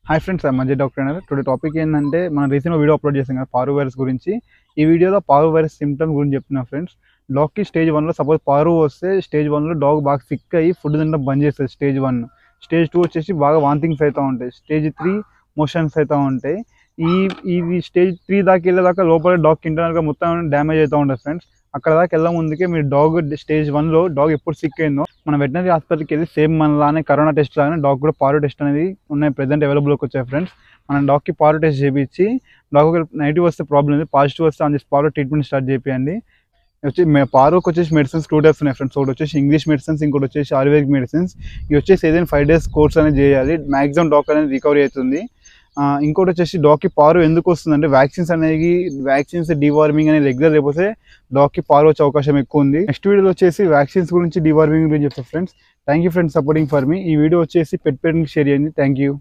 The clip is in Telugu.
హాయ్ ఫ్రెండ్స్, మంచి డాక్టర్ అయినారు. టుడే టాపిక్ ఏంటంటే మనం రీసెంట్గా వీడియో అప్లోడ్ చేసాం కదా పారు వైరస్ గురించి. ఈ వీడియోలో పారు వైరస్ సిమ్టమ్స్ గురించి చెప్తున్నా ఫ్రెండ్స్. డాగ్కి స్టేజ్ 1లో సపోజ్ పారు వస్తే స్టేజ్ 1లో డాగ్ బాగా సిక్ అయ్యి ఫుడ్ తినడం బంద్ చేస్తుంది స్టేజ్ 1. స్టేజ్ 2 వచ్చేసి బాగా వాంతింగ్స్ అవుతూ ఉంటాయి. స్టేజ్ 3 మోషన్స్ అవుతూ ఉంటాయి. ఇది స్టేజ్ 3 దాకా వెళ్ళేదాకా లోపల డాగ్ ఇంటర్నల్గా మొత్తం డ్యామేజ్ అవుతూ ఉంటుంది ఫ్రెండ్స్. అక్కడ దాకా వెళ్ళే ముందుకే మీరు డాగ్ స్టేజ్ 1లో డాగ్ ఎప్పుడు సిక్ అయిందో మన వెటనరీ హాస్పిటల్కి వెళ్ళి సేమ్ మనలానే కరోనా టెస్ట్ లాగానే డాగ్ కూడా పారు టెస్ట్ అనేది ఉన్నాయి, ప్రెజెంట్ అవైలబుల్కి వచ్చాయి ఫ్రెండ్స్. మనం డాగ్కి పారు టెస్ట్ చేయించి డాగ్ నెగిటివ్ వస్తే ప్రాబ్లం లేదు, పాజిటివ్ వస్తే ఆన్ పారు ట్రీట్మెంట్ స్టార్ట్ చేయండి. వచ్చి పారుకి వచ్చేసి మెడిసిన్స్ 2 టైప్స్ ఉన్నాయి ఫ్రెండ్స్. ఒకటి వచ్చేసి ఇంగ్లీష్ మెడిసిన్స్, ఇంకోటి వచ్చేసి ఆయుర్వేదిక్ మెడిసిన్స్. ఇవి వచ్చేసి ఏదైనా 5 days కోర్స్ అనేది చేయాలి, మ్యాక్సిమం డాగ్ అనేది రికవరీ అవుతుంది. ఇంకోటి వచ్చేసి డాగ్కి పారు ఎందుకు వస్తుందంటే వ్యాక్సిన్స్ డివార్మింగ్ అనేది రెగ్యులర్ అయిపోతే డాగ్కి పారు వచ్చే అవకాశం ఎక్కువ ఉంది. నెక్స్ట్ వీడియోలో వచ్చేసి వ్యాక్సిన్స్ గురించి డివార్మింగ్ గురించి చెప్తాను friends. Thank you friends supporting for me. ఈ వీడియో వచ్చేసి పెట్ పేరెంట్కి షేర్ చేయండి. Thank you.